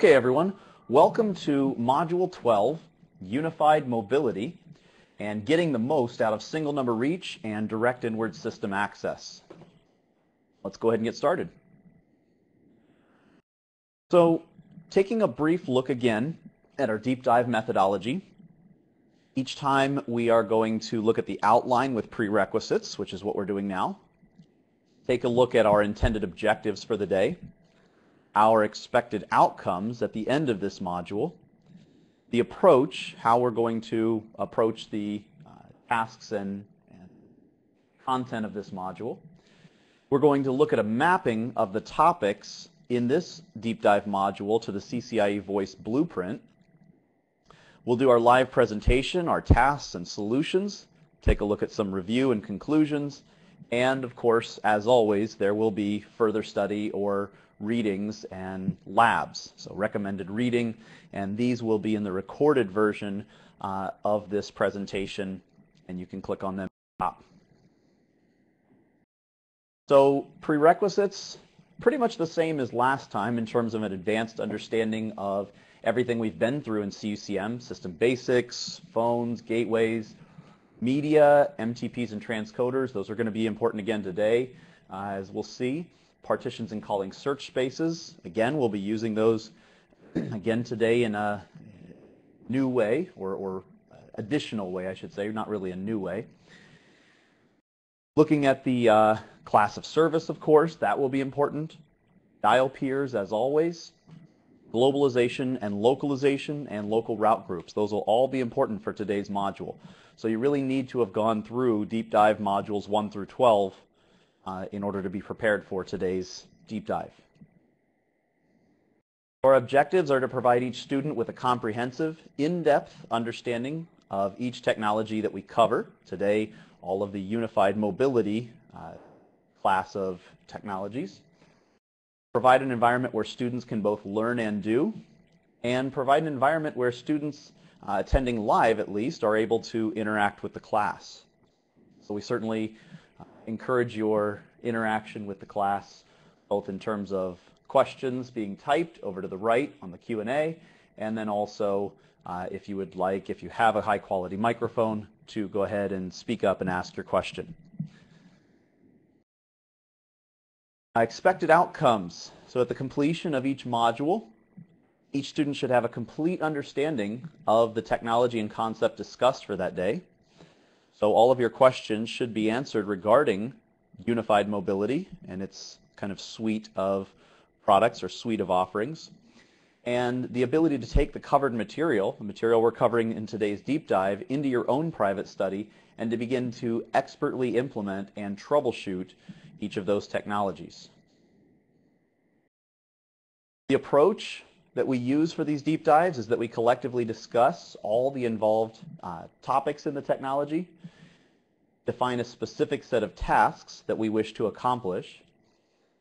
Okay, everyone, welcome to Module 12, Unified Mobility, and getting the most out of single number reach and direct inward system access. Let's go ahead and get started. So, taking a brief look again at our deep dive methodology, each time we are going to look at the outline with prerequisites, which is what we're doing now, take a look at our intended objectives for the day, our expected outcomes at the end of this module, the approach, how we're going to approach the tasks and content of this module. We're going to look at a mapping of the topics in this deep dive module to the CCIE Voice Blueprint. We'll do our live presentation, our tasks and solutions, take a look at some review and conclusions, and of course, as always, there will be further study or readings and labs. So recommended reading, and these will be in the recorded version of this presentation, and you can click on them at the top. So prerequisites, pretty much the same as last time in terms of an advanced understanding of everything we've been through in CUCM, system basics, phones, gateways, media, MTPs and transcoders. Those are going to be important again today, as we'll see. Partitions and calling search spaces. Again, we'll be using those again today in a new way, or additional way, I should say, not really a new way. Looking at the class of service, of course, that will be important. Dial peers, as always. Globalization and localization and local route groups. Those will all be important for today's module. So you really need to have gone through deep dive modules 1 through 12 in order to be prepared for today's deep dive. Our objectives are to provide each student with a comprehensive, in-depth understanding of each technology that we cover. Today, all of the unified mobility class of technologies. Provide an environment where students can both learn and do, and provide an environment where students attending live, at least, are able to interact with the class. So we certainly encourage your interaction with the class, both in terms of questions being typed over to the right on the Q&A, and then also, if you would like, if you have a high-quality microphone, to go ahead and speak up and ask your question. Expected outcomes. So at the completion of each module, each student should have a complete understanding of the technology and concept discussed for that day. So all of your questions should be answered regarding unified mobility and its kind of suite of products or suite of offerings, and the ability to take the covered material, the material we're covering in today's deep dive, into your own private study and to begin to expertly implement and troubleshoot each of those technologies. The approach that we use for these deep dives is that we collectively discuss all the involved topics in the technology, define a specific set of tasks that we wish to accomplish,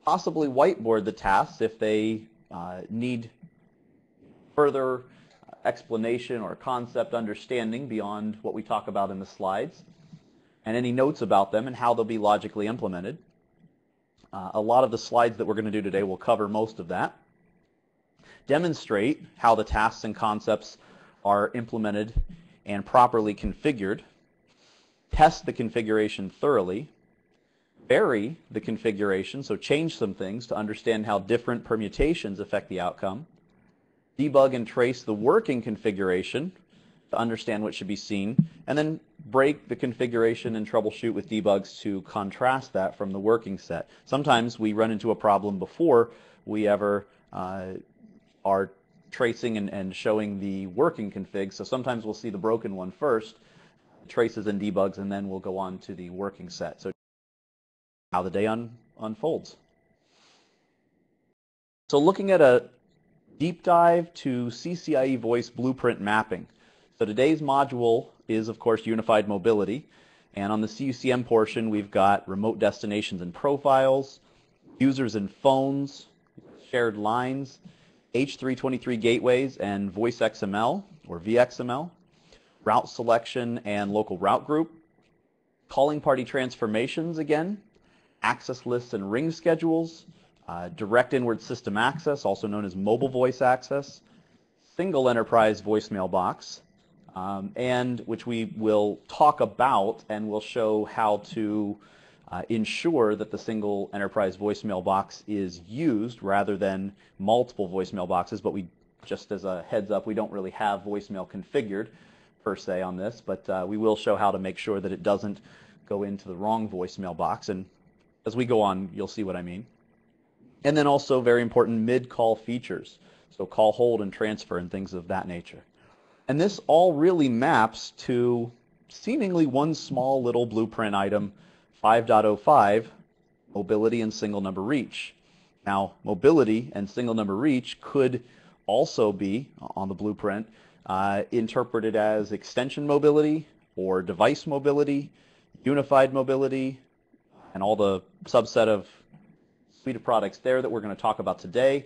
possibly whiteboard the tasks if they need further explanation or concept understanding beyond what we talk about in the slides, and any notes about them and how they'll be logically implemented. A lot of the slides that we're going to do today will cover most of that. Demonstrate how the tasks and concepts are implemented and properly configured. Test the configuration thoroughly. Vary the configuration, so change some things to understand how different permutations affect the outcome. Debug and trace the working configuration to understand what should be seen, and then break the configuration and troubleshoot with debugs to contrast that from the working set. Sometimes we run into a problem before we ever are tracing and showing the working config, so sometimes we'll see the broken one first, traces and debugs, and then we'll go on to the working set. So how the day unfolds. So looking at a deep dive to CCIE Voice Blueprint mapping. So today's module is, of course, unified mobility, and on the CUCM portion we've got remote destinations and profiles, users and phones, shared lines, H323 gateways and voice XML or VXML, route selection and local route group, calling party transformations again, access lists and ring schedules, direct inward system access, also known as mobile voice access, single enterprise voicemail box, and which we will talk about and will show how to ensure that the single enterprise voicemail box is used rather than multiple voicemail boxes. But we, just as a heads up, we don't really have voicemail configured per se on this, but we will show how to make sure that it doesn't go into the wrong voicemail box. And as we go on, you'll see what I mean. And then also very important mid-call features, so call, hold, and transfer and things of that nature. And this all really maps to seemingly one small little blueprint item, 5.05, mobility and single number reach. Now, mobility and single number reach could also be, on the blueprint, interpreted as extension mobility or device mobility, unified mobility, and all the subset of suite of products there that we're going to talk about today.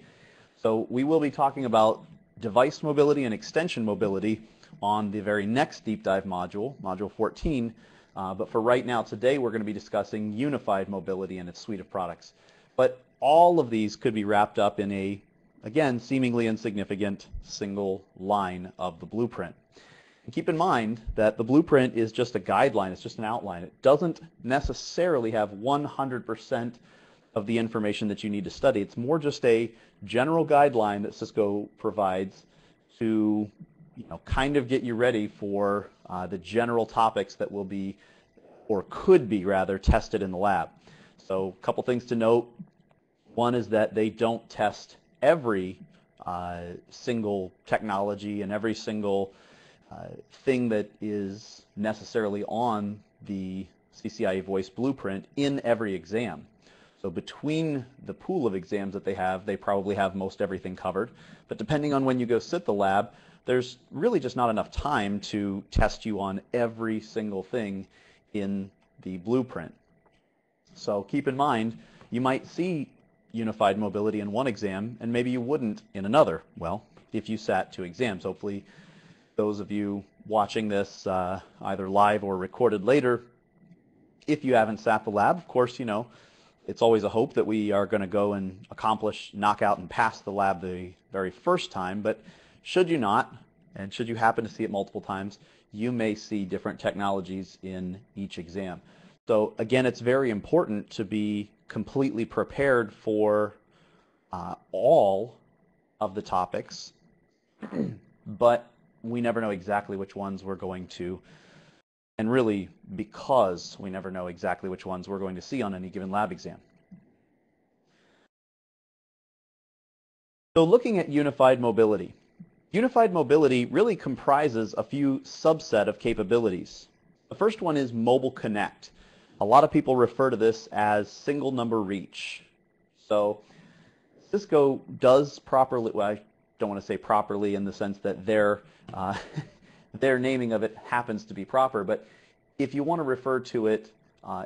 So we will be talking about device mobility and extension mobility on the very next deep dive module, module 14. But for right now, today, we're going to be discussing unified mobility and its suite of products. But all of these could be wrapped up in a, again, seemingly insignificant single line of the blueprint. And keep in mind that the blueprint is just a guideline. It's just an outline. It doesn't necessarily have 100% of the information that you need to study. It's more just a general guideline that Cisco provides to, kind of get you ready for the general topics that will be, or could be rather, tested in the lab. So a couple things to note. One is that they don't test every single technology and every single thing that is necessarily on the CCIE voice blueprint in every exam. So between the pool of exams that they have, they probably have most everything covered. But depending on when you go sit the lab, there's really just not enough time to test you on every single thing in the blueprint. So keep in mind, you might see unified mobility in one exam, and maybe you wouldn't in another. Well, if you sat 2 exams, hopefully those of you watching this either live or recorded later, if you haven't sat the lab, of course, it's always a hope that we are going to go and accomplish, knock out, and pass the lab the very first time. But should you not, and should you happen to see it multiple times, you may see different technologies in each exam. So again, it's very important to be completely prepared for all of the topics, but we never know exactly which ones we're going to, and really because we never know exactly which ones we're going to see on any given lab exam. So looking at unified mobility. Unified mobility really comprises a few subset of capabilities. The first one is mobile connect. A lot of people refer to this as single number reach. So Cisco does properly, well, I don't want to say properly in the sense that their naming of it happens to be proper, but if you want to refer to it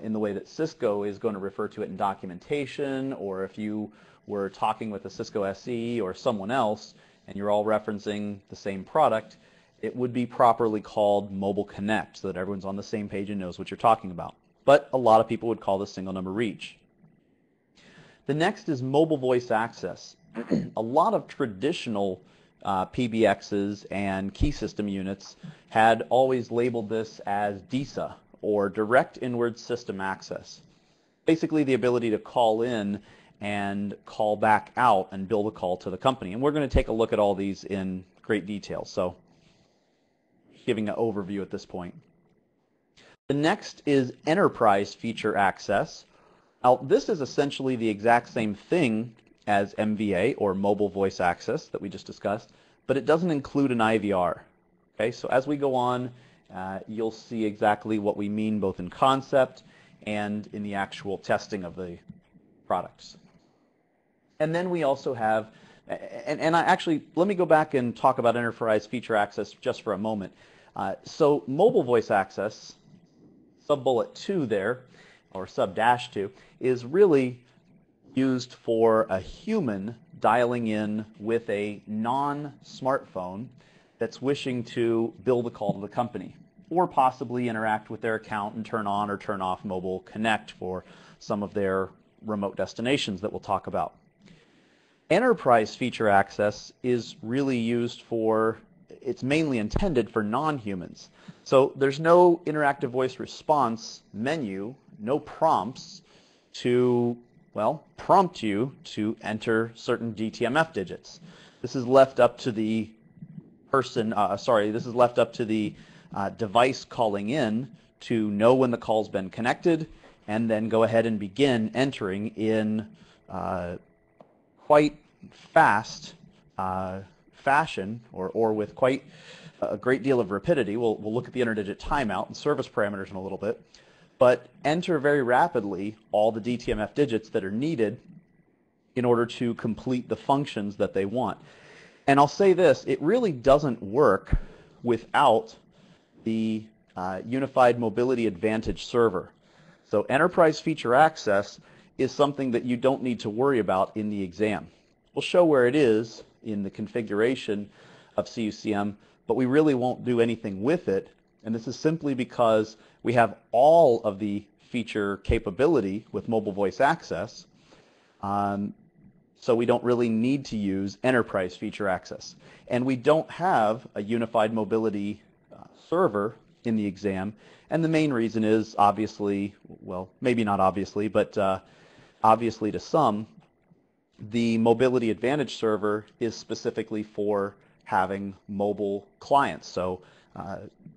in the way that Cisco is going to refer to it in documentation, or if you were talking with a Cisco SE or someone else and you're all referencing the same product, it would be properly called mobile connect so that everyone's on the same page and knows what you're talking about. But a lot of people would call this single number reach. The next is mobile voice access. A lot of traditional PBXs and key system units had always labeled this as DISA, or direct inward system access. Basically the ability to call in and call back out and build a call to the company. And we're going to take a look at all these in great detail. So giving an overview at this point. The next is enterprise feature access. Now this is essentially the exact same thing as MVA, or mobile voice access, that we just discussed, but it doesn't include an IVR. Okay, so as we go on, you'll see exactly what we mean both in concept and in the actual testing of the products. And then we also have, and I actually, let me go back and talk about enterprise feature access just for a moment. So mobile voice access, sub-bullet 2 there, or sub-2, is really used for a human dialing in with a non-smartphone that's wishing to build a call to the company, or possibly interact with their account and turn on or turn off mobile connect for some of their remote destinations that we'll talk about. Enterprise feature access is really used for, it's mainly intended for non-humans. So there's no interactive voice response menu, no prompts to, well, prompt you to enter certain DTMF digits. This is left up to the device calling in to know when the call's been connected and then go ahead and begin entering in quite fast fashion or with quite a great deal of rapidity. We'll look at the interdigit timeout and service parameters in a little bit, but enter very rapidly all the DTMF digits that are needed in order to complete the functions that they want. And I'll say this, it really doesn't work without the Unified Mobility Advantage server. So enterprise feature access is something that you don't need to worry about in the exam. We'll show where it is in the configuration of CUCM, but we really won't do anything with it. And this is simply because we have all of the feature capability with mobile voice access. So we don't really need to use enterprise feature access. And we don't have a unified mobility server in the exam. And the main reason is obviously, well, maybe not obviously, but obviously to some, the Mobility Advantage server is specifically for having mobile clients. So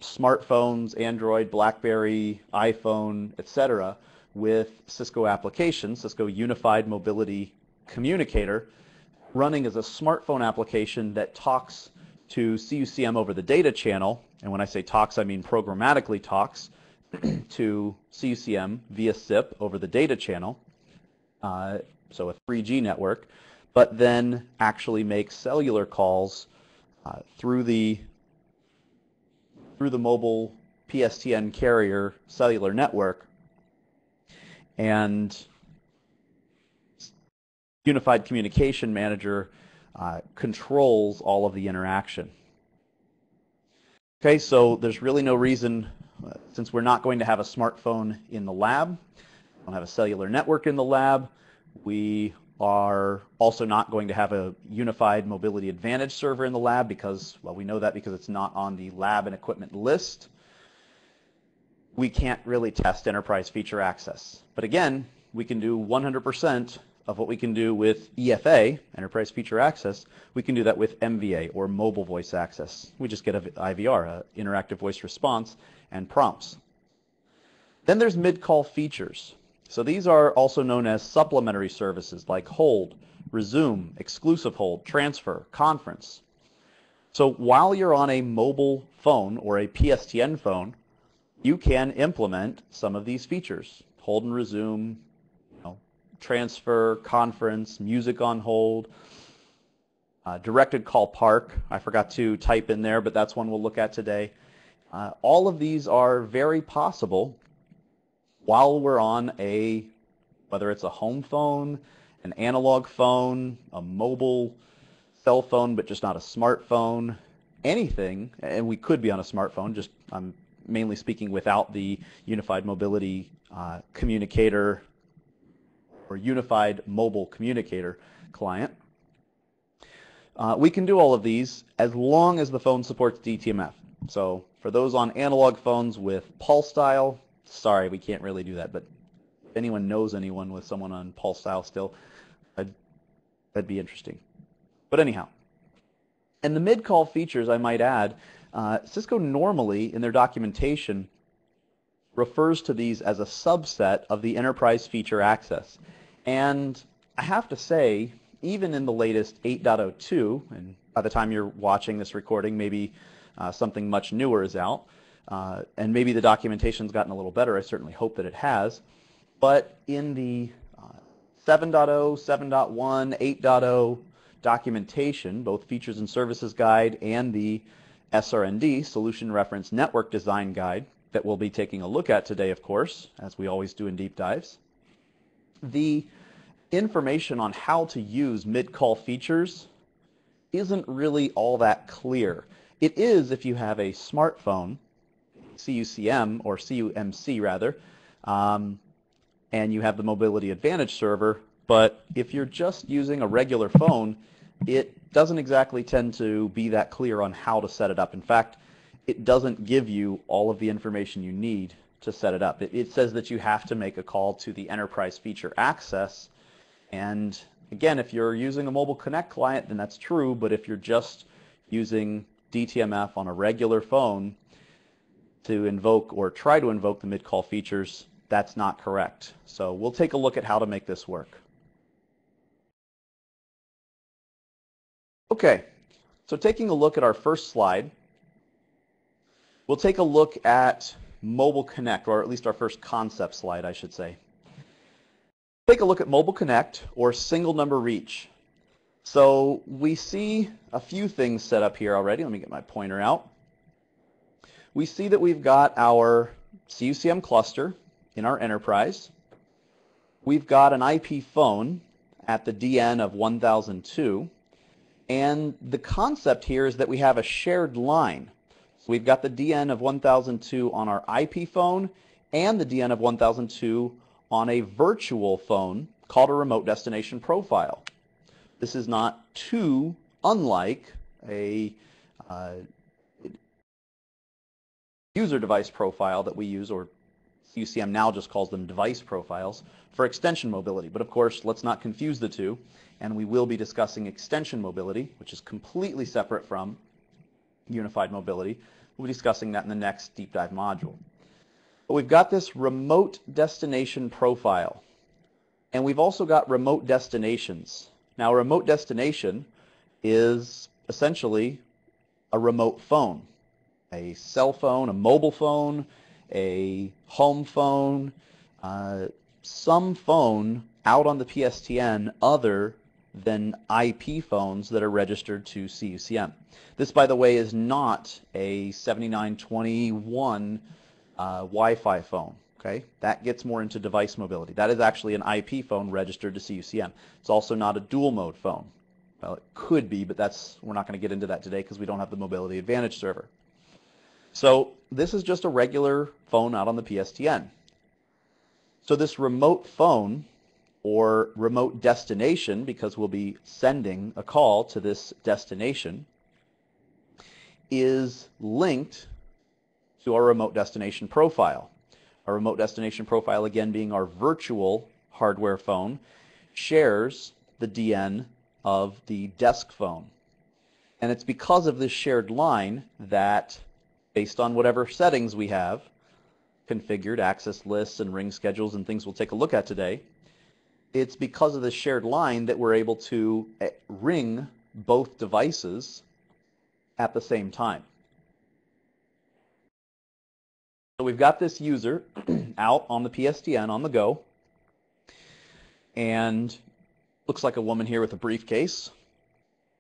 smartphones, Android, BlackBerry, iPhone, etc., with Cisco applications, Cisco Unified Mobility Communicator, running as a smartphone application that talks to CUCM over the data channel. And when I say talks, I mean programmatically talks to CUCM via SIP over the data channel, so a 3G network, but then actually makes cellular calls through the mobile PSTN carrier cellular network, and Unified Communication Manager controls all of the interaction. Okay, so there's really no reason, since we're not going to have a smartphone in the lab, we don't have a cellular network in the lab, we are also not going to have a Unified Mobility Advantage server in the lab because, well, we know that because it's not on the lab and equipment list. We can't really test enterprise feature access. But again, we can do 100% of what we can do with EFA, enterprise feature access. We can do that with MVA, or mobile voice access. We just get an IVR, interactive voice response, and prompts. Then there's mid-call features. So these are also known as supplementary services like hold, resume, exclusive hold, transfer, conference. So while you're on a mobile phone or a PSTN phone, you can implement some of these features. Hold and resume, transfer, conference, music on hold, directed call park. I forgot to type in there, but that's one we'll look at today. All of these are very possible while we're on whether it's a home phone, an analog phone, a mobile cell phone, but just not a smartphone, anything, and we could be on a smartphone, just I'm mainly speaking without the Unified Mobility Communicator or Unified Mobile Communicator client. We can do all of these as long as the phone supports DTMF. So for those on analog phones with pulse style, sorry, we can't really do that, but if anyone knows anyone with someone on pulse style still, that'd be interesting. But anyhow, and the mid-call features, I might add, Cisco normally in their documentation refers to these as a subset of the enterprise feature access. And I have to say, even in the latest 8.02, and by the time you're watching this recording, maybe something much newer is out, and maybe the documentation's gotten a little better. I certainly hope that it has. But in the 7.0, 7.1, 8.0 documentation, both Features and Services Guide and the SRND, Solution Reference Network Design Guide, that we'll be taking a look at today, of course, as we always do in deep dives, the information on how to use mid-call features isn't really all that clear. It is if you have a smartphone, CUCM, or CUMC rather, and you have the Mobility Advantage server, But if you're just using a regular phone, it doesn't exactly tend to be that clear on how to set it up. In fact, it doesn't give you all of the information you need to set it up. It says that you have to make a call to the Enterprise Feature Access. And again, if you're using a Mobile Connect client, then that's true. But if you're just using DTMF on a regular phone to invoke or try to invoke the mid-call features, that's not correct. So we'll take a look at how to make this work. Okay, so taking a look at our first slide, we'll take a look at Mobile Connect, or at least our first concept slide, I should say. Take a look at Mobile Connect, or single number reach. So we see a few things set up here already. Let me get my pointer out. We see that we've got our CUCM cluster in our enterprise. We've got an IP phone at the DN of 1002. And the concept here is that we have a shared line. So we've got the DN of 1002 on our IP phone and the DN of 1002 on a virtual phone called a remote destination profile. This is not too unlike a user device profile that we use, or CUCM now just calls them device profiles, for extension mobility. But of course, let's not confuse the two. And we will be discussing extension mobility, which is completely separate from unified mobility. We'll be discussing that in the next deep dive module. But we've got this remote destination profile. And we've also got remote destinations. Now, a remote destination is essentially a remote phone. A cell phone, a mobile phone, a home phone, some phone out on the PSTN other than IP phones that are registered to CUCM. This, by the way, is not a 7921 Wi-Fi phone. Okay, that gets more into device mobility. That is actually an IP phone registered to CUCM. It's also not a dual mode phone. Well, it could be, but we're not going to get into that today because we don't have the Mobility Advantage server. So this is just a regular phone out on the PSTN. So this remote phone, or remote destination, because we'll be sending a call to this destination, is linked to our remote destination profile. Our remote destination profile, again being our virtual hardware phone, shares the DN of the desk phone. And it's because of this shared line that, based on whatever settings we have, configured access lists and ring schedules and things we'll take a look at today, it's because of this shared line that we're able to ring both devices at the same time. So we've got this user out on the PSTN on the go, and looks like a woman here with a briefcase.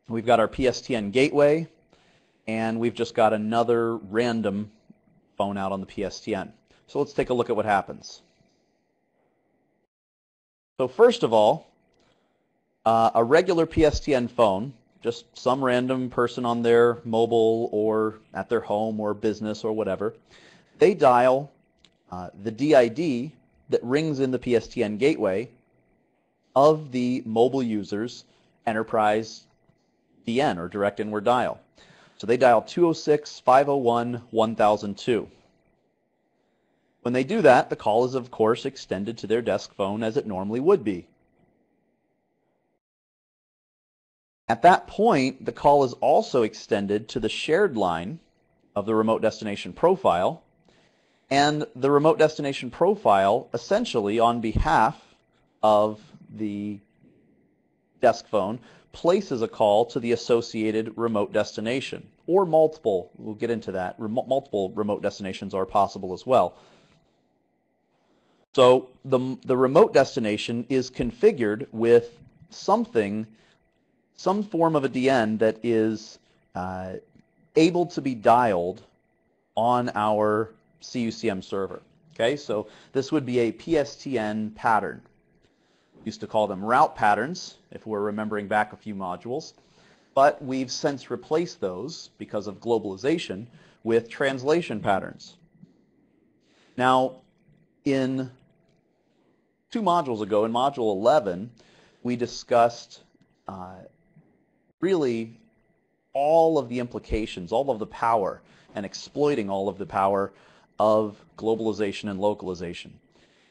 We've got our PSTN gateway, and we've just got another random phone out on the PSTN. So let's take a look at what happens. So first of all, a regular PSTN phone, just some random person on their mobile or at their home or business or whatever, they dial the DID that rings in the PSTN gateway of the mobile user's enterprise DN, or direct inward dial. So they dial 206-501-1002. When they do that, the call is of course extended to their desk phone as it normally would be. At that point, the call is also extended to the shared line of the remote destination profile, and the remote destination profile, essentially on behalf of the desk phone, places a call to the associated remote destination, or multiple. We'll get into that. Multiple remote destinations are possible as well. So the remote destination is configured with some form of a DN that is able to be dialed on our CUCM server. Okay, so this would be a PSTN pattern. We used to call them route patterns, if we're remembering back a few modules, but we've since replaced those, because of globalization, with translation patterns. Now, in 2 modules ago, in Module 11, we discussed really all of the implications, all of the power, and exploiting all of the power of globalization and localization.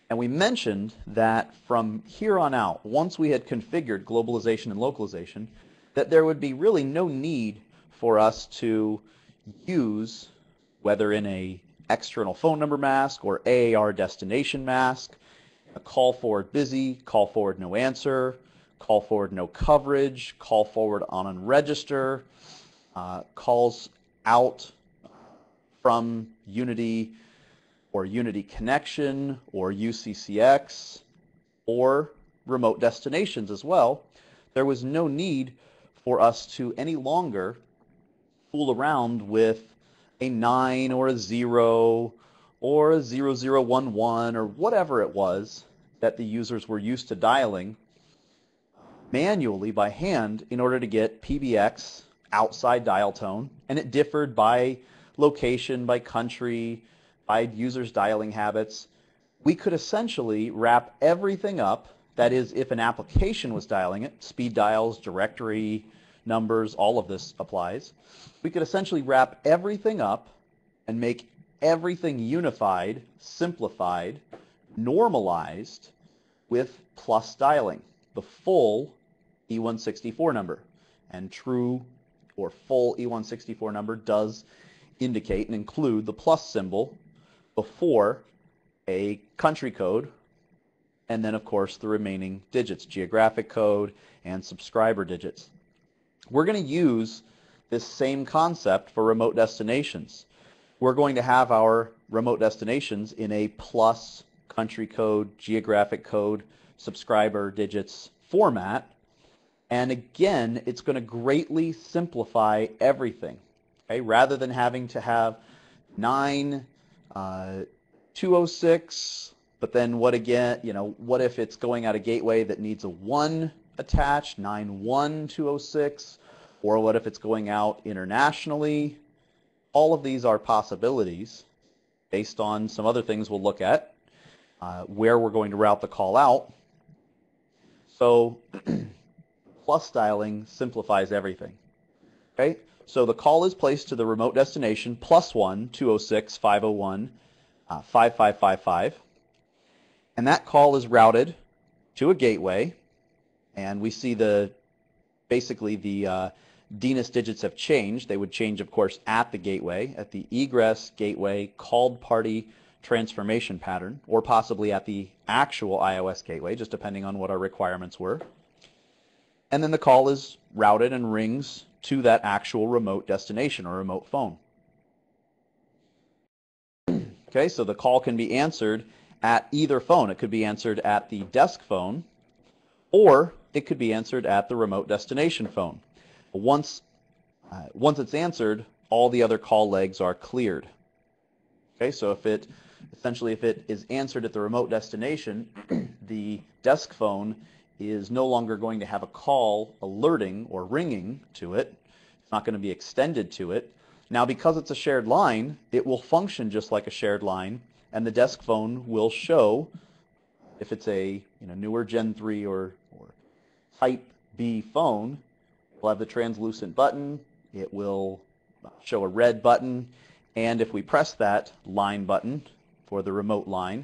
And we mentioned that from here on out, once we had configured globalization and localization, that there would be really no need for us to use, whether in a external phone number mask or AAR destination mask, a call forward busy, call forward no answer, call forward no coverage, call forward on unregister, calls out from Unity or Unity Connection or UCCX or remote destinations as well. There was no need for us to any longer fool around with a 9 or a 0 or a 0011 or whatever it was that the users were used to dialing manually by hand in order to get PBX outside dial tone, and it differed by location, by country, by users' dialing habits. We could essentially wrap everything up, that is, if an application was dialing it, speed dials, directory numbers, all of this applies. We could essentially wrap everything up and make everything unified, simplified, normalized with plus dialing, the full E164 number. And true or full E164 number does indicate and include the plus symbol before a country code, and then of course the remaining digits, geographic code and subscriber digits. We're going to use this same concept for remote destinations. We're going to have our remote destinations in a plus country code, geographic code, subscriber digits format. And again, it's going to greatly simplify everything. Okay? Rather than having to have 9206, but then what again, what if it's going out a gateway that needs a 1 attached, 91206, or what if it's going out internationally? All of these are possibilities based on some other things we'll look at, where we're going to route the call out. So plus dialing simplifies everything. Okay, so the call is placed to the remote destination +1 206 501 5555, and that call is routed to a gateway, and we see basically the DNIS digits have changed. They would change, of course, at the gateway, at the egress gateway called party transformation pattern, or possibly at the actual iOS gateway, just depending on what our requirements were. And then the call is routed and rings to that actual remote destination or remote phone. Okay, so the call can be answered at either phone. It could be answered at the desk phone, or it could be answered at the remote destination phone. Once it's answered, all the other call legs are cleared. Okay, so if it is answered at the remote destination, the desk phone is no longer going to have a call alerting or ringing to it. It's not going to be extended to it. Now, because it's a shared line, it will function just like a shared line, and the desk phone will show, if it's a newer Gen 3 or Type B phone, we'll have the translucent button. It will show a red button, and if we press that line button for the remote line,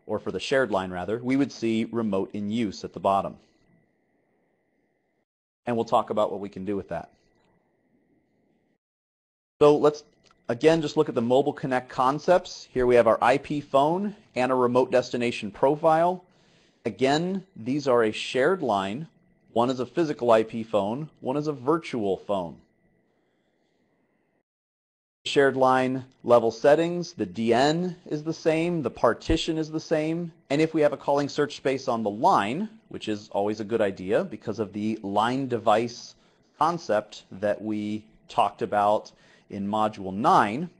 or for the shared line rather, we would see remote in use at the bottom. And we'll talk about what we can do with that. So let's again just look at the mobile connect concepts. Here we have our IP phone and a remote destination profile. Again, these are a shared line. One is a physical IP phone, one is a virtual phone. Shared line level settings, the DN is the same, the partition is the same, and if we have a calling search space on the line, which is always a good idea because of the line device concept that we talked about in Module 9,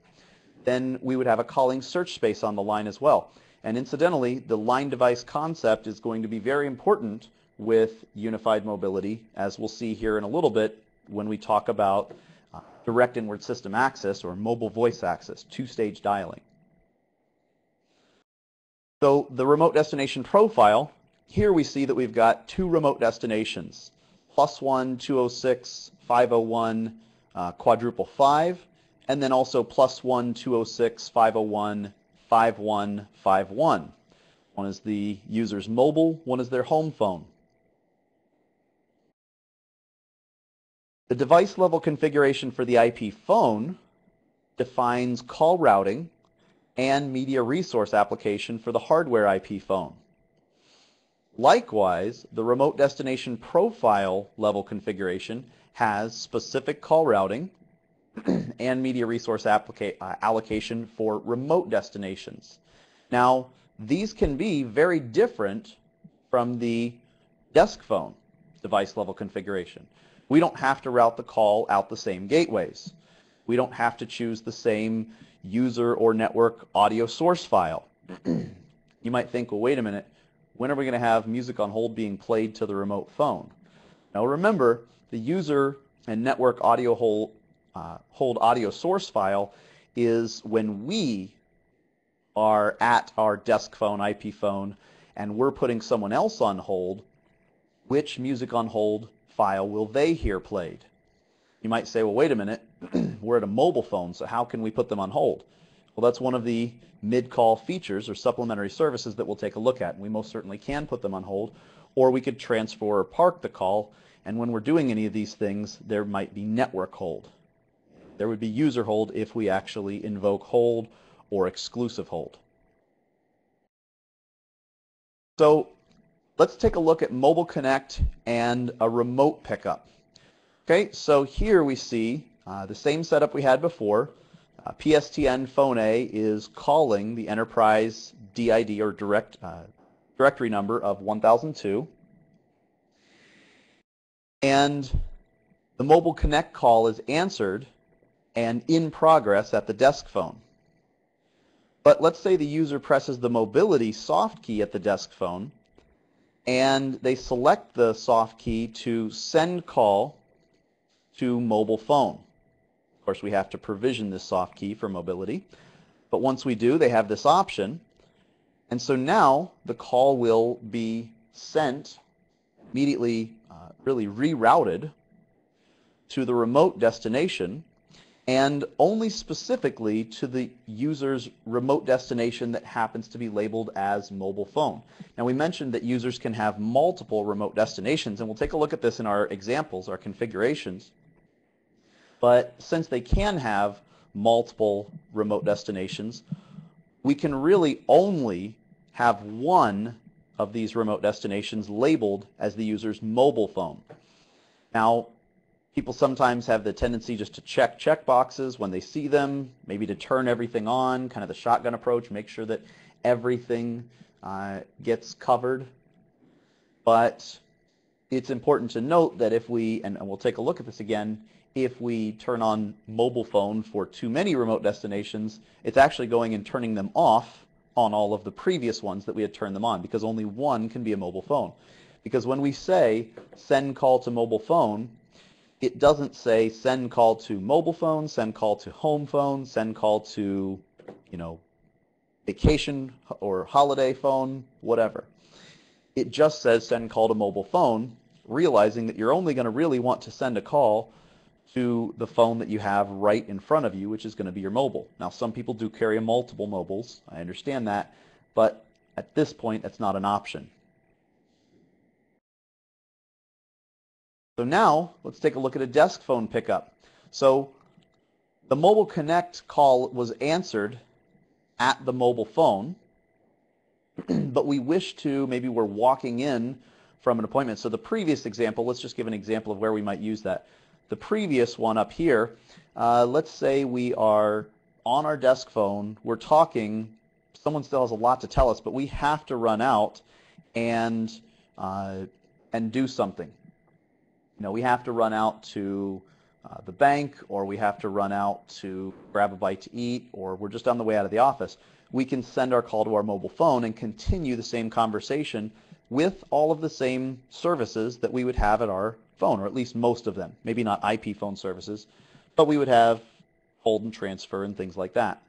then we would have a calling search space on the line as well. And incidentally, the line device concept is going to be very important with unified mobility, as we'll see here in a little bit when we talk about direct inward system access or mobile voice access, two-stage dialing. So the remote destination profile here we see that we've got two remote destinations, +1, 206, 501, quadruple 5, and then also +1, 206, 501, 5151. One is the user's mobile, one is their home phone. The device level configuration for the IP phone defines call routing and media resource application for the hardware IP phone. Likewise, the remote destination profile level configuration has specific call routing and media resource allocation for remote destinations. Now, these can be very different from the desk phone device level configuration. We don't have to route the call out the same gateways. We don't have to choose the same user or network audio source file. You might think, well, wait a minute, when are we going to have music on hold being played to the remote phone? Now remember, the user and network audio hold audio source file is when we are at our desk phone, IP phone, and we're putting someone else on hold, which music on hold file will they hear played? You might say, well, wait a minute, we're at a mobile phone, so how can we put them on hold? Well, that's one of the mid-call features or supplementary services that we'll take a look at. And we most certainly can put them on hold, or we could transfer or park the call, and when we're doing any of these things, there might be network hold. There would be user hold if we actually invoke hold or exclusive hold. So let's take a look at Mobile Connect and a remote pickup. Okay, so here we see the same setup we had before. PSTN phone A is calling the enterprise DID or directory number of 1002. And the Mobile Connect call is answered and in progress at the desk phone. But let's say the user presses the mobility soft key at the desk phone and they select the soft key to send call to mobile phone. Of course, we have to provision this soft key for mobility, but once we do, they have this option, and so now the call will be sent immediately, really rerouted to the remote destination, and only specifically to the user's remote destination that happens to be labeled as mobile phone. Now, we mentioned that users can have multiple remote destinations, and we'll take a look at this in our examples, our configurations. But since they can have multiple remote destinations, we can really only have one of these remote destinations labeled as the user's mobile phone. Now, people sometimes have the tendency just to check boxes when they see them, maybe to turn everything on, kind of the shotgun approach, make sure that everything gets covered. But it's important to note that if we, and we'll take a look at this again, if we turn on mobile phone for too many remote destinations, it's actually going and turning them off on all of the previous ones that we had turned them on, because only one can be a mobile phone. Because when we say send call to mobile phone, it doesn't say send call to mobile phone, send call to home phone, send call to, vacation or holiday phone, whatever. It just says send call to mobile phone, realizing that you're only going to really want to send a call to the phone that you have right in front of you, which is going to be your mobile. Now, some people do carry multiple mobiles. I understand that, but at this point, that's not an option. So now, let's take a look at a desk phone pickup. So the Mobile Connect call was answered at the mobile phone, but we wish to, maybe we're walking in from an appointment. So the previous example, let's just give an example of where we might use that. The previous one up here, let's say we are on our desk phone, we're talking, someone still has a lot to tell us, but we have to run out and do something. We have to run out to the bank, or we have to run out to grab a bite to eat, or we're just on the way out of the office. We can send our call to our mobile phone and continue the same conversation with all of the same services that we would have at our phone, or at least most of them. Maybe not IP phone services, but we would have hold and transfer and things like that.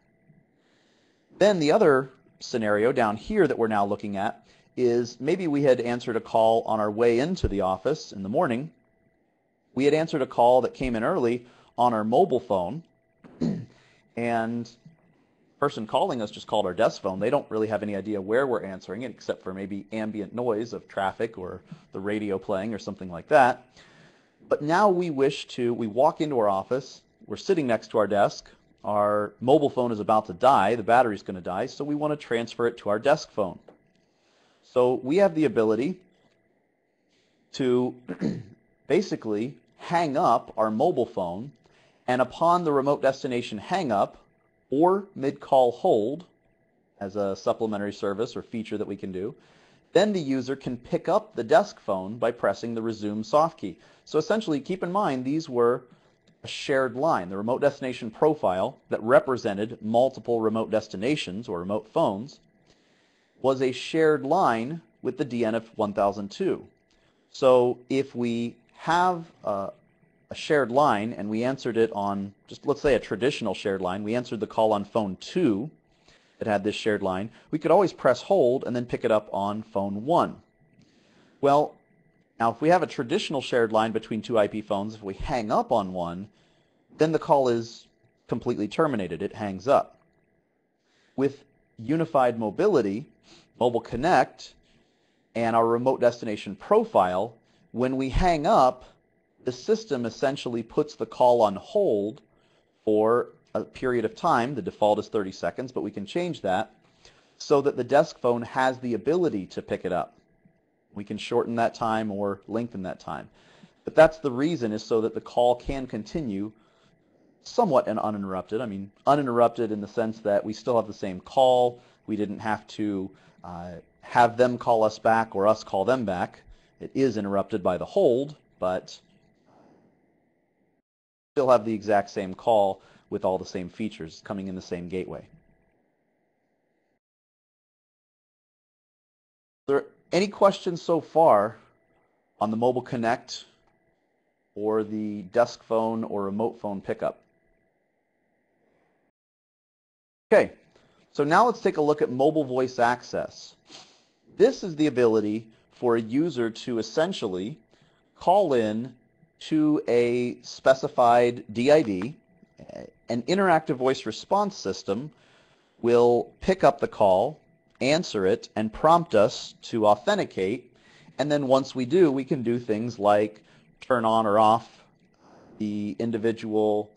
Then the other scenario down here that we're now looking at is maybe we had answered a call on our way into the office in the morning. We had answered a call that came in early on our mobile phone, and the person calling us just called our desk phone. They don't really have any idea where we're answering it, except for maybe ambient noise of traffic or the radio playing or something like that. But now we walk into our office, we're sitting next to our desk, our mobile phone is about to die, the battery's going to die, so we want to transfer it to our desk phone. So we have the ability to basically hang up our mobile phone, and upon the remote destination hang up or mid-call hold as a supplementary service or feature that we can do, then the user can pick up the desk phone by pressing the resume soft key. So essentially, keep in mind, these were a shared line. The remote destination profile that represented multiple remote destinations or remote phones was a shared line with the DNF 1002. So if we have a shared line and we answered it on, just let's say a traditional shared line, we answered the call on phone 2 that had this shared line, we could always press hold and then pick it up on phone 1. Well, now if we have a traditional shared line between two IP phones, if we hang up on one, then the call is completely terminated. It hangs up. With unified mobility, Mobile Connect, and our remote destination profile, when we hang up, the system essentially puts the call on hold for a period of time. The default is 30 seconds, but we can change that so that the desk phone has the ability to pick it up. We can shorten that time or lengthen that time. But that's the reason, is so that the call can continue somewhat and uninterrupted. I mean, uninterrupted in the sense that we still have the same call. We didn't have to have them call us back or us call them back. It is interrupted by the hold, but still have the exact same call with all the same features coming in the same gateway. Are there any questions so far on the Mobile Connect or the desk phone or remote phone pickup? Okay, so now let's take a look at mobile voice access. This is the ability for a user to essentially call in to a specified DID. An interactive voice response system will pick up the call, answer it, and prompt us to authenticate. And then once we do, we can do things like turn on or off the individual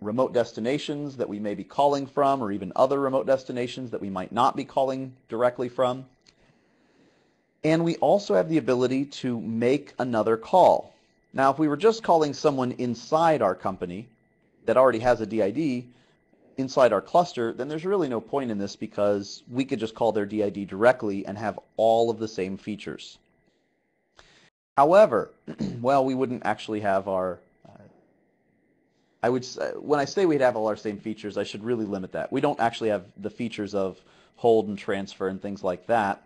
remote destinations that we may be calling from, or even other remote destinations that we might not be calling directly from. And we also have the ability to make another call. Now, if we were just calling someone inside our company that already has a DID inside our cluster, then there's really no point in this, because we could just call their DID directly and have all of the same features. However, well, we wouldn't actually have our when I say we'd have all our same features, I should really limit that. We don't actually have the features of hold and transfer and things like that.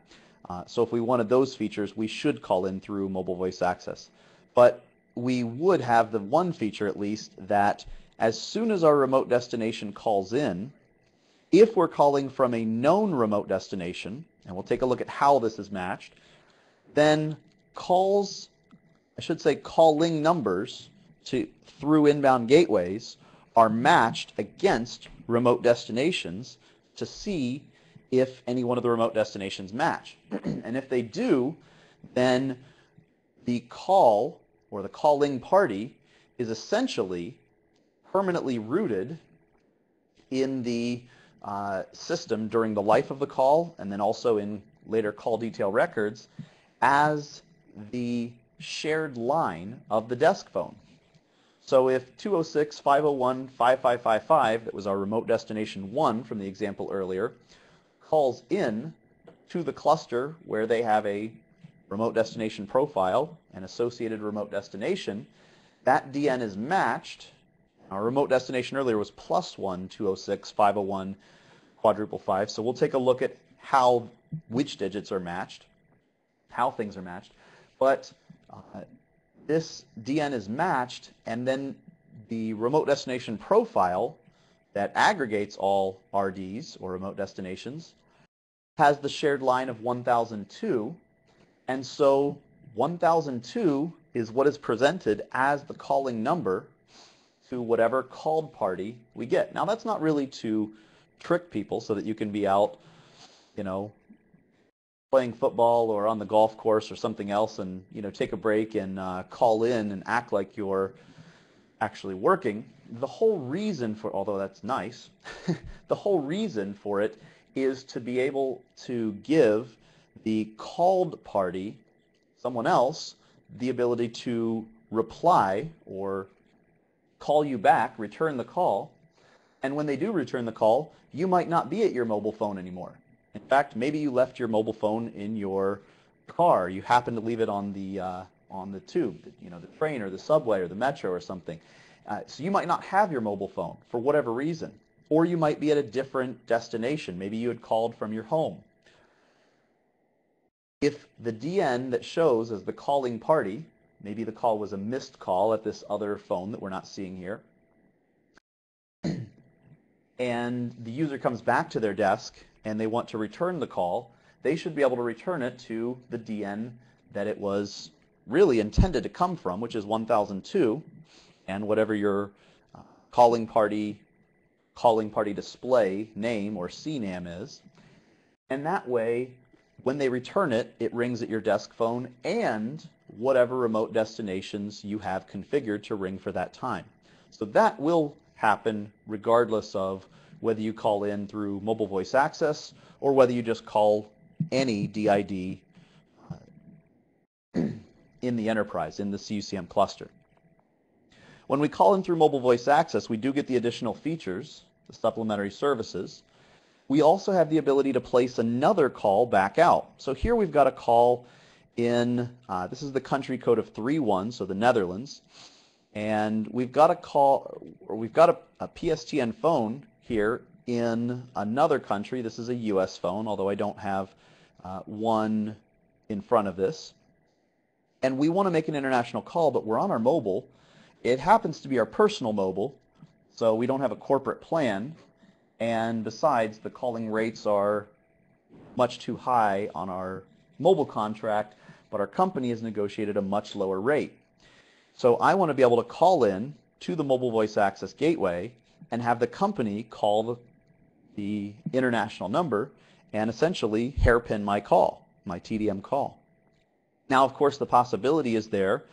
So if we wanted those features, we should call in through mobile voice access. But we would have the one feature, at least, that as soon as our remote destination calls in, if we're calling from a known remote destination, and we'll take a look at how this is matched, then calling numbers through inbound gateways are matched against remote destinations to see if any one of the remote destinations match. And if they do, then the call or the calling party is essentially permanently rooted in the system during the life of the call, and then also in later call detail records, as the shared line of the desk phone. So if 206.501.5555, that was our remote destination 1 from the example earlier, calls in to the cluster where they have a remote destination profile and associated remote destination, that DN is matched. Our remote destination earlier was +1 206.501.555. So we'll take a look at which digits are matched, how things are matched. But this DN is matched, and then the remote destination profile that aggregates all RDs or remote destinations has the shared line of 1002, and so 1002 is what is presented as the calling number to whatever called party we get. Now that's not really to trick people so that you can be out, playing football or on the golf course or something else and, take a break and call in and act like you're actually working. The whole reason for, although that's nice, the whole reason for it is to be able to give the called party, someone else, the ability to reply or call you back, return the call, and when they do return the call, you might not be at your mobile phone anymore. In fact, maybe you left your mobile phone in your car. You happen to leave it on the tube, the train or the subway or the metro or something. So you might not have your mobile phone for whatever reason, or you might be at a different destination. Maybe you had called from your home. If the DN that shows as the calling party, maybe the call was a missed call at this other phone that we're not seeing here, and the user comes back to their desk and they want to return the call, they should be able to return it to the DN that it was really intended to come from, which is 1002, and whatever your calling party display name or CNAM is. And that way, when they return it, it rings at your desk phone and whatever remote destinations you have configured to ring for that time. So that will happen regardless of whether you call in through mobile voice access or whether you just call any DID in the enterprise, in the CUCM cluster. When we call in through mobile voice access, we do get the additional features, the supplementary services. We also have the ability to place another call back out. So here we've got a call in, this is the country code of 31, so the Netherlands, and we've got a call, or we've got a PSTN phone here in another country. This is a US phone, although I don't have one in front of this. And we want to make an international call, but we're on our mobile. It happens to be our personal mobile, so we don't have a corporate plan. And besides, the calling rates are much too high on our mobile contract, but our company has negotiated a much lower rate. So I want to be able to call in to the mobile voice access gateway and have the company call the international number and essentially hairpin my call, my TDM call. Now, of course, the possibility is there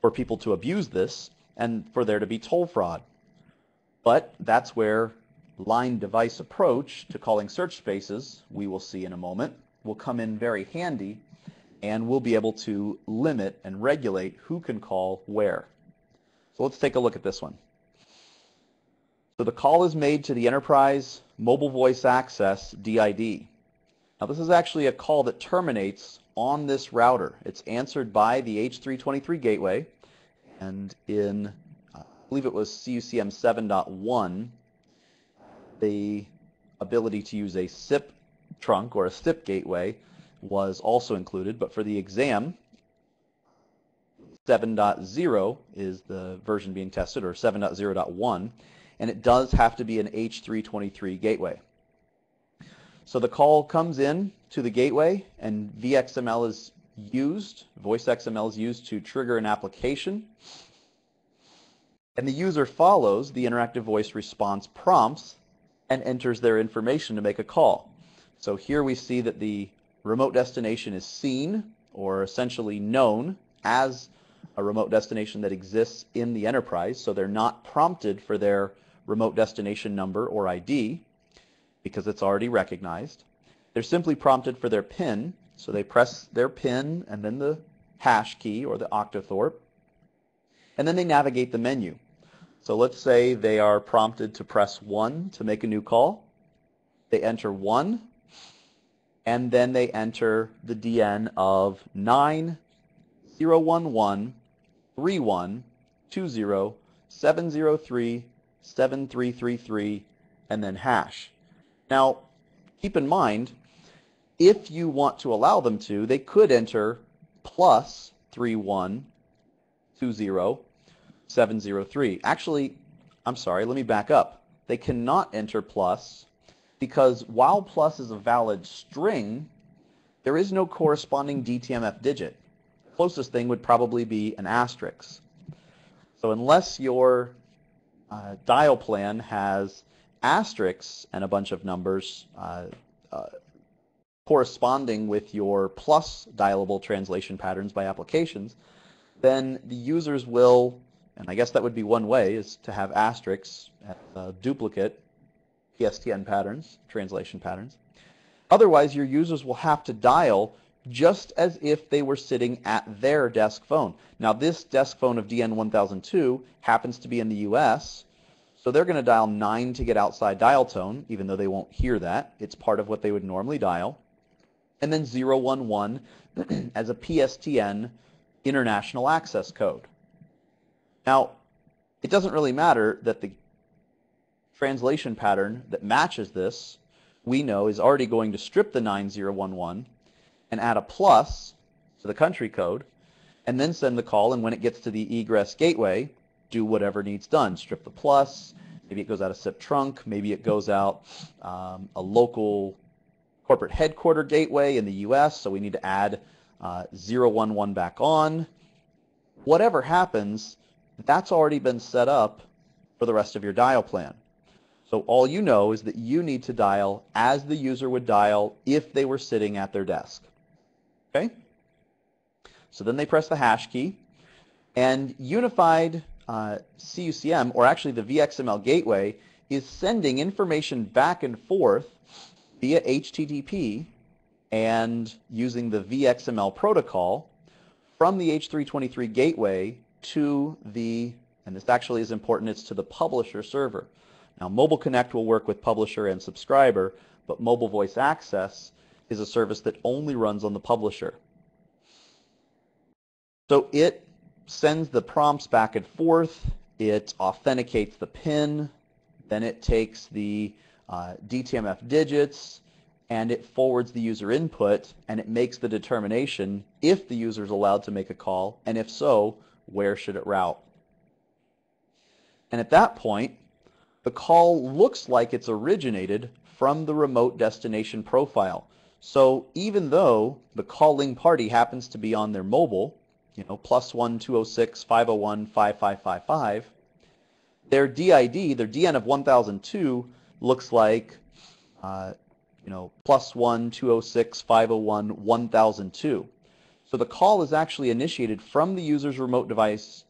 for people to abuse this and for there to be toll fraud. But that's where line device approach to calling search spaces, we will see in a moment, will come in very handy, and we'll be able to limit and regulate who can call where. So let's take a look at this one. So the call is made to the enterprise mobile voice access DID. Now this is actually a call that terminates on this router. It's answered by the H323 gateway, and in, I believe it was CUCM 7.1, the ability to use a SIP trunk or a SIP gateway was also included, but for the exam, 7.0 is the version being tested, or 7.0.1, and it does have to be an H323 gateway. So the call comes in to the gateway, and VXML is used, voice XML is used to trigger an application, and the user follows the interactive voice response prompts and enters their information to make a call. So here we see that the remote destination is seen, or essentially known, as a remote destination that exists in the enterprise, so they're not prompted for their remote destination number or ID because it's already recognized. They're simply prompted for their PIN, so they press their PIN and then the hash key or the octothorpe, and then they navigate the menu. So let's say they are prompted to press 1 to make a new call. They enter 1, and then they enter the DN of 9013120707333 and then hash. Now, keep in mind, if you want to allow them to, they could enter plus 31207073. Actually, I'm sorry, let me back up. They cannot enter plus. because while plus is a valid string, there is no corresponding DTMF digit. The closest thing would probably be an asterisk. So unless your dial plan has asterisks and a bunch of numbers corresponding with your plus dialable translation patterns by applications, then the users will, and I guess that would be one way, is to have asterisks as duplicate PSTN patterns, translation patterns. Otherwise, your users will have to dial just as if they were sitting at their desk phone. Now, this desk phone of DN1002 happens to be in the US, so they're going to dial 9 to get outside dial tone, even though they won't hear that. It's part of what they would normally dial. And then 011 as a PSTN international access code. Now, it doesn't really matter that the translation pattern that matches this, we know, is already going to strip the 9011 and add a plus to the country code, and then send the call, and when it gets to the egress gateway, do whatever needs done. Strip the plus, maybe it goes out a SIP trunk, maybe it goes out a local corporate headquarter gateway in the US, so we need to add 011 back on. Whatever happens, that's already been set up for the rest of your dial plan. So all you know is that you need to dial as the user would dial if they were sitting at their desk. Okay? So then they press the hash key, and unified CUCM, or actually the VXML gateway, is sending information back and forth via HTTP and using the VXML protocol from the H323 gateway to the, and this actually is important, it's to the publisher server. Now, Mobile Connect will work with publisher and subscriber, but Mobile Voice Access is a service that only runs on the publisher. So it sends the prompts back and forth, it authenticates the PIN, then it takes the DTMF digits, and it forwards the user input, and it makes the determination if the user is allowed to make a call, and if so, where should it route. And at that point, the call looks like it's originated from the remote destination profile. So even though the calling party happens to be on their mobile, +1 206 501 5555, their DID, their DN of 1002 looks like +1 206 501 1002. So the call is actually initiated from the user's remote device,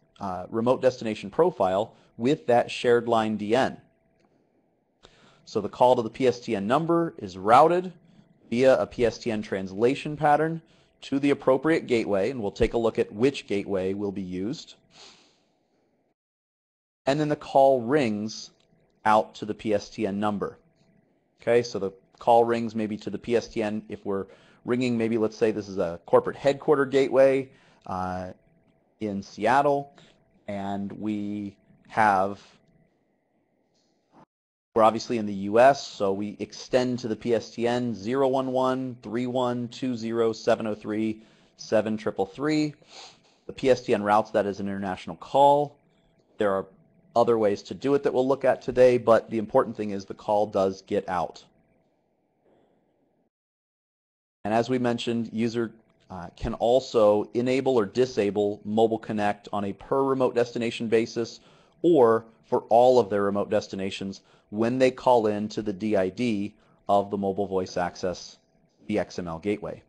remote destination profile with that shared line DN. So the call to the PSTN number is routed via a PSTN translation pattern to the appropriate gateway, and we'll take a look at which gateway will be used. And then the call rings out to the PSTN number. Okay, so the call rings maybe to the PSTN if we're ringing, maybe let's say this is a corporate headquarter gateway in Seattle, and we're obviously in the US, so we extend to the PSTN 011 31 20 703 7333. The PSTN routes that as an international call. There are other ways to do it that we'll look at today, but the important thing is the call does get out. And as we mentioned, user can also enable or disable Mobile Connect on a per remote destination basis or for all of their remote destinations when they call in to the DID of the Mobile Voice Access VXML gateway.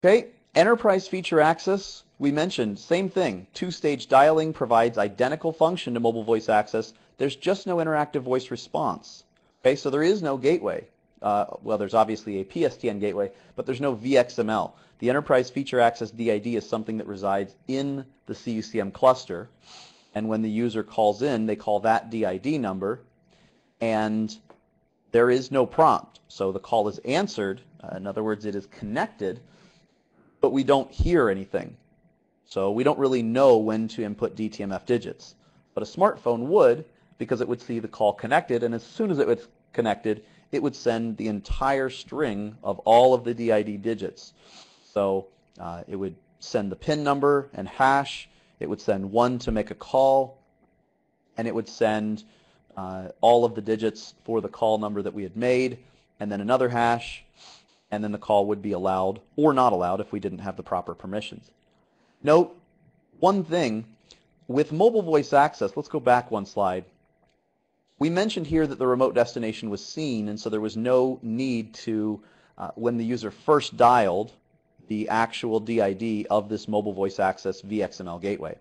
Okay, enterprise feature access, we mentioned, same thing. Two-stage dialing provides identical function to Mobile Voice Access. There's just no interactive voice response. Okay, so there is no gateway. Well, there's obviously a PSTN gateway, but there's no VXML. The enterprise feature access DID is something that resides in the CUCM cluster, and when the user calls in, they call that DID number, and there is no prompt. So the call is answered, in other words, it is connected, but we don't hear anything. So we don't really know when to input DTMF digits. But a smartphone would, because it would see the call connected, and as soon as it was connected, it would send the entire string of all of the DID digits. So it would send the PIN number and hash, it would send 1 to make a call, and it would send all of the digits for the call number that we had made, and then another hash, and then the call would be allowed or not allowed if we didn't have the proper permissions. Note one thing, with mobile voice access, let's go back one slide. We mentioned here that the remote destination was seen, and so there was no need to, when the user first dialed, the actual DID of this mobile voice access VXML gateway.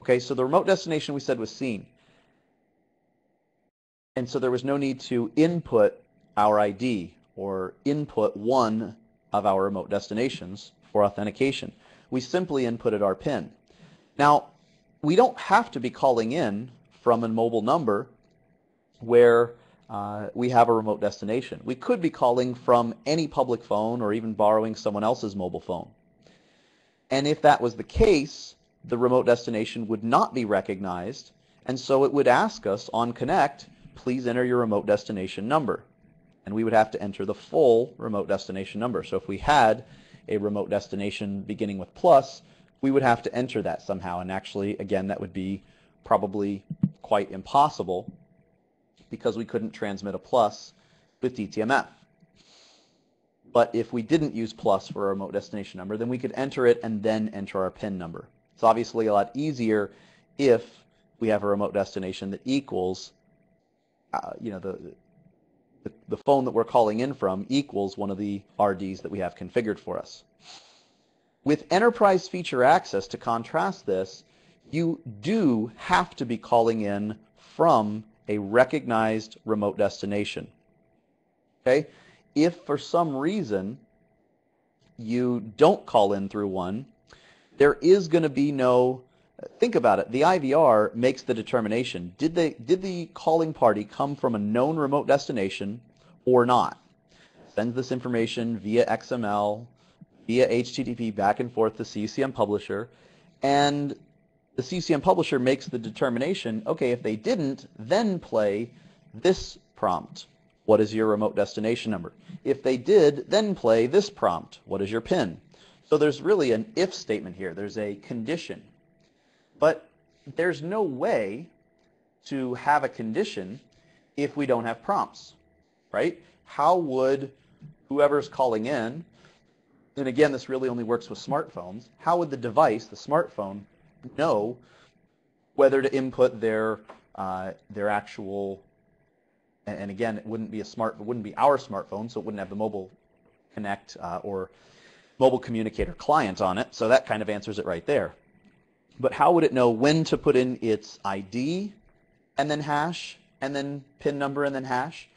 Okay, so the remote destination we said was seen. And so there was no need to input our ID or input one of our remote destinations for authentication. We simply inputted our PIN. Now, we don't have to be calling in from a mobile number where we have a remote destination. We could be calling from any public phone or even borrowing someone else's mobile phone. And if that was the case, the remote destination would not be recognized, and so it would ask us on connect, please enter your remote destination number. And we would have to enter the full remote destination number. So if we had a remote destination beginning with plus, we would have to enter that somehow. And actually, again, that would be probably quite impossible because we couldn't transmit a plus with DTMF. But if we didn't use plus for a remote destination number, then we could enter it and then enter our PIN number. It's obviously a lot easier if we have a remote destination that equals the phone that we're calling in from equals one of the RDs that we have configured for us. With enterprise feature access, to contrast this, you do have to be calling in from a recognized remote destination. Okay? If for some reason you don't call in through one, there is going to be no, think about it, the IVR makes the determination. Did the calling party come from a known remote destination or not? Sends this information via XML, via HTTP back and forth to CUCM publisher, and the CUCM publisher makes the determination, okay, if they didn't, then play this prompt. What is your remote destination number? If they did, then play this prompt. What is your PIN? So there's really an if statement here. There's a condition. But there's no way to have a condition if we don't have prompts, right? How would whoever's calling in, and again, this really only works with smartphones, how would the device, the smartphone, know whether to input their actual, and again, it wouldn't be our smartphone, so it wouldn't have the mobile connect or mobile communicator client on it, so that kind of answers it right there. But how would it know when to put in its ID and then hash and then PIN number and then hash?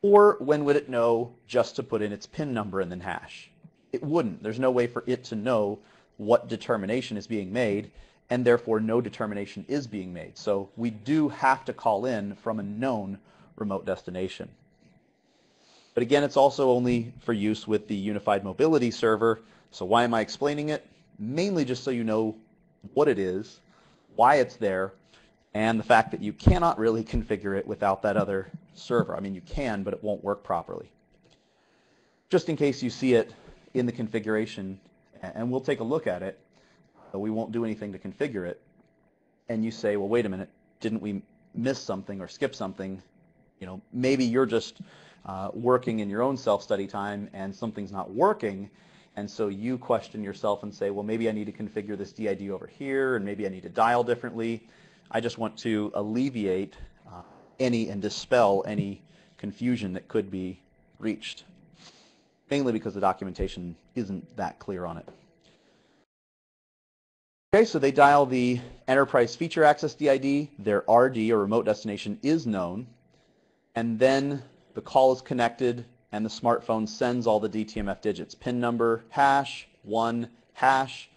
Or when would it know just to put in its PIN number and then hash? It wouldn't. There's no way for it to know what determination is being made, and therefore no determination is being made. So we do have to call in from a known remote destination. But again, it's also only for use with the Unified Mobility Server. So why am I explaining it? Mainly just so you know what it is, why it's there, and the fact that you cannot really configure it without that other server. I mean, you can, but it won't work properly. Just in case you see it in the configuration, and we'll take a look at it, but we won't do anything to configure it, and you say, well, wait a minute, didn't we miss something or skip something? You know, maybe you're just working in your own self-study time and something's not working, and so you question yourself and say, well, maybe I need to configure this DID over here, and maybe I need to dial differently. I just want to alleviate any and dispel any confusion that could be reached, mainly because the documentation isn't that clear on it. Okay, so they dial the Enterprise Feature Access DID, their RD or remote destination is known, and then the call is connected and the smartphone sends all the DTMF digits. PIN number, hash, 1, hash,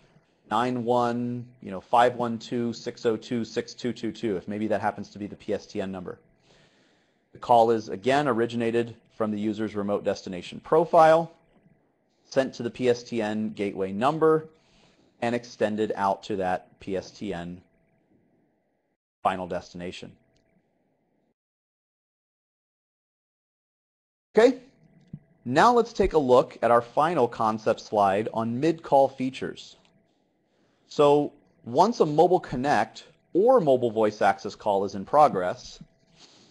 91, 512, 602, 6222, if maybe that happens to be the PSTN number. The call is again originated from the user's remote destination profile, sent to the PSTN gateway number, and extended out to that PSTN final destination. Okay, now let's take a look at our final concept slide on mid-call features. So once a mobile connect or mobile voice access call is in progress,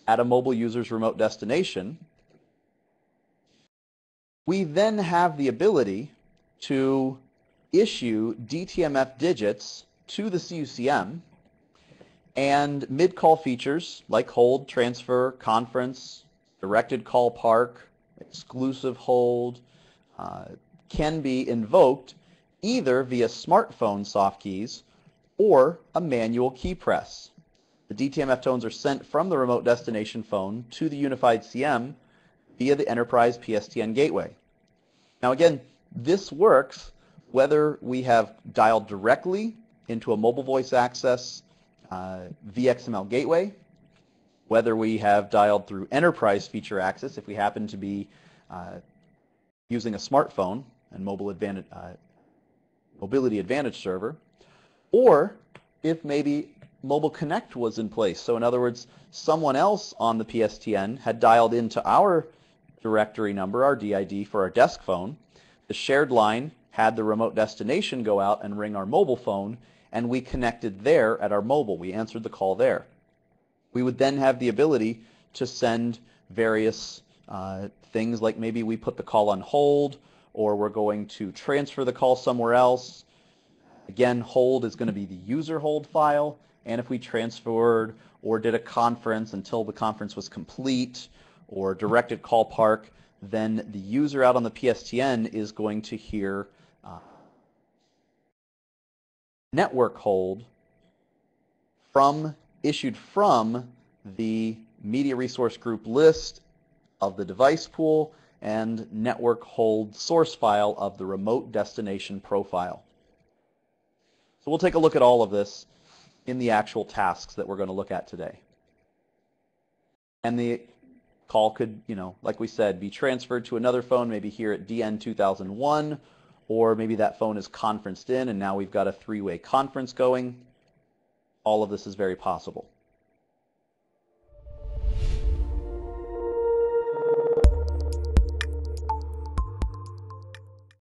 at a mobile user's remote destination, we then have the ability to issue DTMF digits to the CUCM, and mid-call features like hold, transfer, conference, directed call park, exclusive hold, can be invoked either via smartphone soft keys or a manual key press. The DTMF tones are sent from the remote destination phone to the unified CM via the enterprise PSTN gateway. Now again, this works whether we have dialed directly into a mobile voice access VXML gateway, whether we have dialed through enterprise feature access if we happen to be using a smartphone and mobility advantage server, or if maybe Mobile Connect was in place. So in other words, someone else on the PSTN had dialed into our directory number, our DID for our desk phone. The shared line had the remote destination go out and ring our mobile phone, and we connected there at our mobile. We answered the call there. We would then have the ability to send various things like maybe we put the call on hold, or we're going to transfer the call somewhere else. Again, hold is going to be the user hold file, and if we transferred or did a conference until the conference was complete, or directed call park, then the user out on the PSTN is going to hear network hold issued from the media resource group list of the device pool and network hold source file of the remote destination profile. So we'll take a look at all of this in the actual tasks that we're going to look at today. And the call could, like we said, be transferred to another phone, maybe here at DN 2001, or maybe that phone is conferenced in and now we've got a three-way conference going. All of this is very possible.